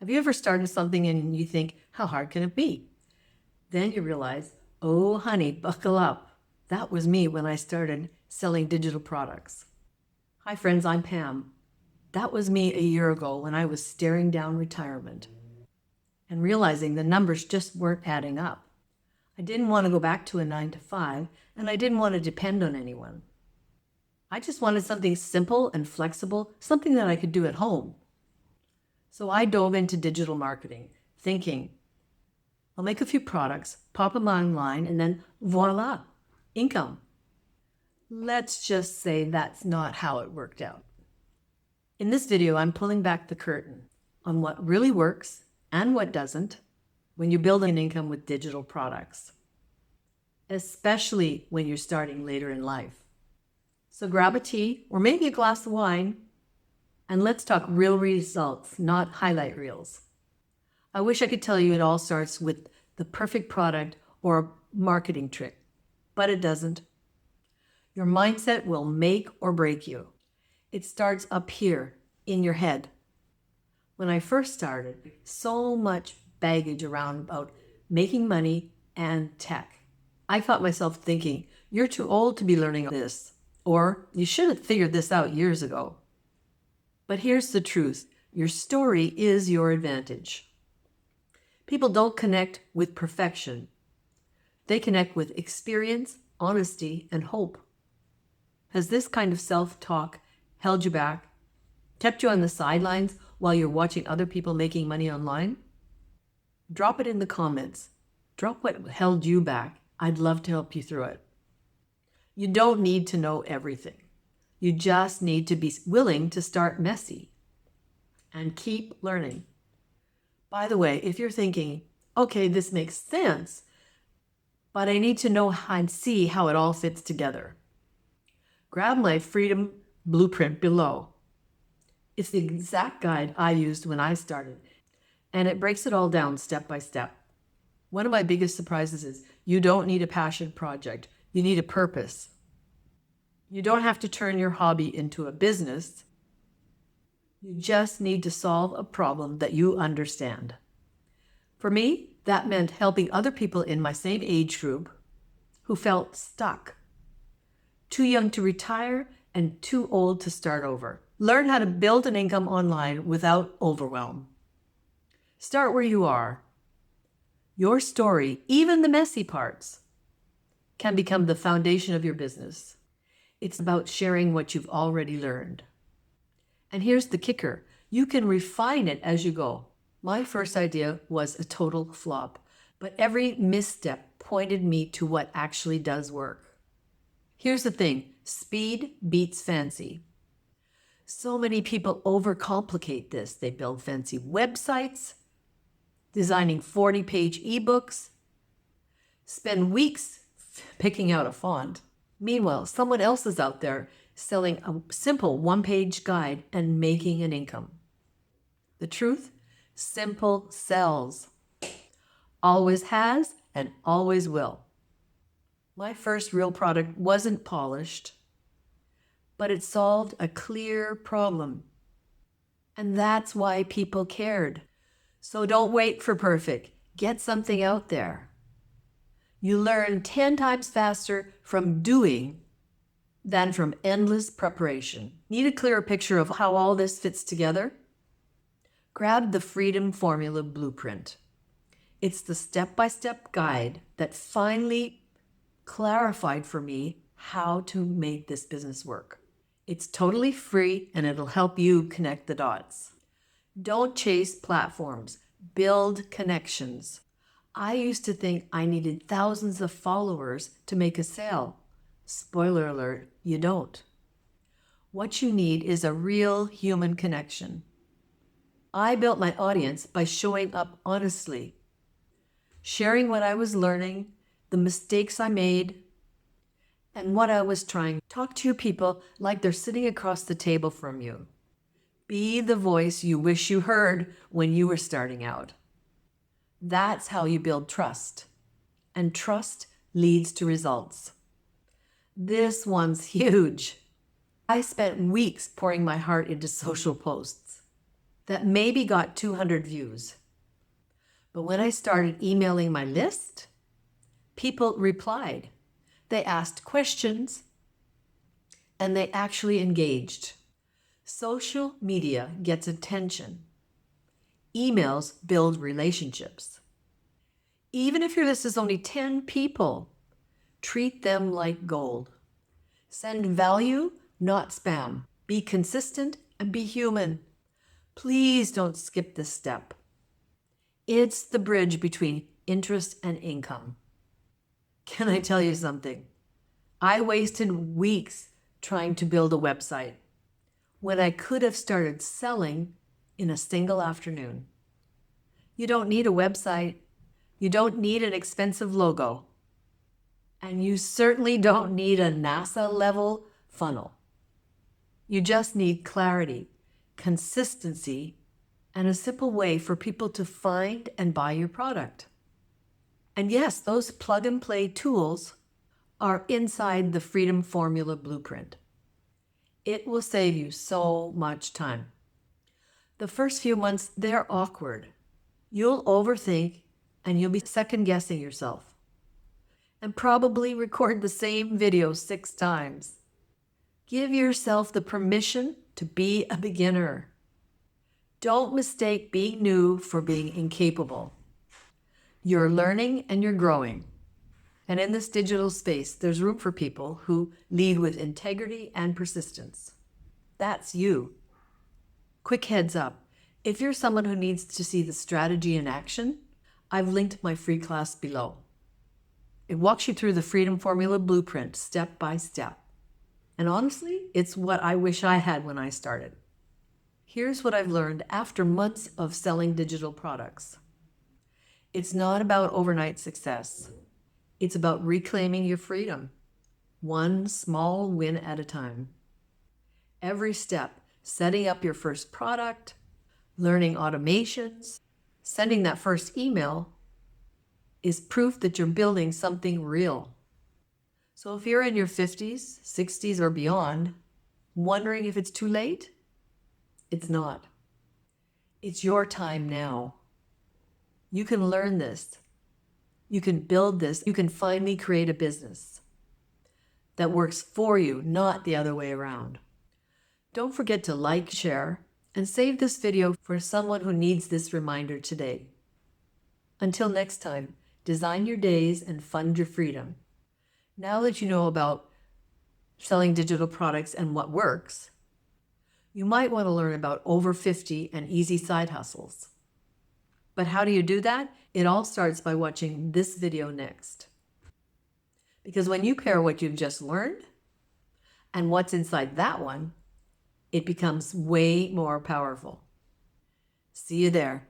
Have you ever started something and you think, how hard can it be? Then you realize, oh, honey, buckle up. That was me when I started selling digital products. Hi, friends, I'm Pam. That was me a year ago when I was staring down retirement and realizing the numbers just weren't adding up. I didn't want to go back to a 9 to 5, and I didn't want to depend on anyone. I just wanted something simple and flexible, something that I could do at home. So I dove into digital marketing, thinking, I'll make a few products, pop them online, and then voila, income. Let's just say that's not how it worked out. In this video, I'm pulling back the curtain on what really works and what doesn't when you build an income with digital products, especially when you're starting later in life. So grab a tea or maybe a glass of wine and let's talk real results, not highlight reels. I wish I could tell you it all starts with the perfect product or a marketing trick, but it doesn't. Your mindset will make or break you. It starts up here in your head. When I first started, so much baggage around about making money and tech. I caught myself thinking, you're too old to be learning this, or you should have figured this out years ago. But here's the truth. Your story is your advantage. People don't connect with perfection. They connect with experience, honesty, and hope. Has this kind of self-talk held you back, kept you on the sidelines while you're watching other people making money online? Drop it in the comments. Drop what held you back. I'd love to help you through it. You don't need to know everything. You just need to be willing to start messy and keep learning. By the way, if you're thinking, okay, this makes sense, but I need to know and see how it all fits together, grab my Freedom Blueprint below. It's the exact guide I used when I started, and it breaks it all down step by step. One of my biggest surprises is you don't need a passion project. You need a purpose. You don't have to turn your hobby into a business. You just need to solve a problem that you understand. For me, that meant helping other people in my same age group who felt stuck, too young to retire and too old to start over. Learn how to build an income online without overwhelm. Start where you are. Your story, even the messy parts, can become the foundation of your business. It's about sharing what you've already learned. And here's the kicker. You can refine it as you go. My first idea was a total flop, but every misstep pointed me to what actually does work. Here's the thing. Speed beats fancy. So many people overcomplicate this. They build fancy websites, designing 40-page ebooks, spend weeks picking out a font. Meanwhile, someone else is out there selling a simple one-page guide and making an income. The truth? Simple sells. Always has and always will. My first real product wasn't polished, but it solved a clear problem. And that's why people cared. So don't wait for perfect. Get something out there. You learn 10 times faster from doing than from endless preparation. Need a clearer picture of how all this fits together? Grab the Freedom Formula Blueprint. It's the step-by-step guide that finally clarified for me how to make this business work. It's totally free and it'll help you connect the dots. Don't chase platforms. Build connections. I used to think I needed thousands of followers to make a sale. Spoiler alert, you don't. What you need is a real human connection. I built my audience by showing up honestly, sharing what I was learning, the mistakes I made, and what I was trying. Talk to your people like they're sitting across the table from you. Be the voice you wish you heard when you were starting out. That's how you build trust. And trust leads to results. This one's huge. I spent weeks pouring my heart into social posts. that maybe got 200 views. But when I started emailing my list, people replied. They asked questions, and they actually engaged. Social media gets attention. Emails build relationships. Even if your list is only 10 people, treat them like gold. Send value, not spam. Be consistent and be human. Please don't skip this step. It's the bridge between interest and income. Can I tell you something? I wasted weeks trying to build a website when I could have started selling in a single afternoon. You don't need a website. You don't need an expensive logo. And you certainly don't need a NASA-level funnel. You just need clarity, consistency, and a simple way for people to find and buy your product. And yes, those plug-and-play tools are inside the Freedom Formula Blueprint. It will save you so much time. The first few months, they're awkward. You'll overthink and you'll be second-guessing yourself and probably record the same video 6 times. Give yourself the permission to be a beginner. Don't mistake being new for being incapable. You're learning and you're growing. And in this digital space, there's room for people who lead with integrity and persistence. That's you. Quick heads up. If you're someone who needs to see the strategy in action, I've linked my free class below. It walks you through the Freedom Formula Blueprint step by step. And honestly, it's what I wish I had when I started. Here's what I've learned after months of selling digital products. It's not about overnight success. It's about reclaiming your freedom, one small win at a time. Every step, setting up your first product, learning automations, sending that first email, is proof that you're building something real. So if you're in your 50s, 60s, or beyond, wondering if it's too late, it's not. It's your time now. You can learn this. You can build this. You can finally create a business that works for you, not the other way around. Don't forget to like, share, and save this video for someone who needs this reminder today. Until next time, design your days and fund your freedom. Now that you know about selling digital products and what works, you might want to learn about over 50 and easy side hustles. But how do you do that? It all starts by watching this video next. Because when you pair what you've just learned and what's inside that one, it becomes way more powerful. See you there.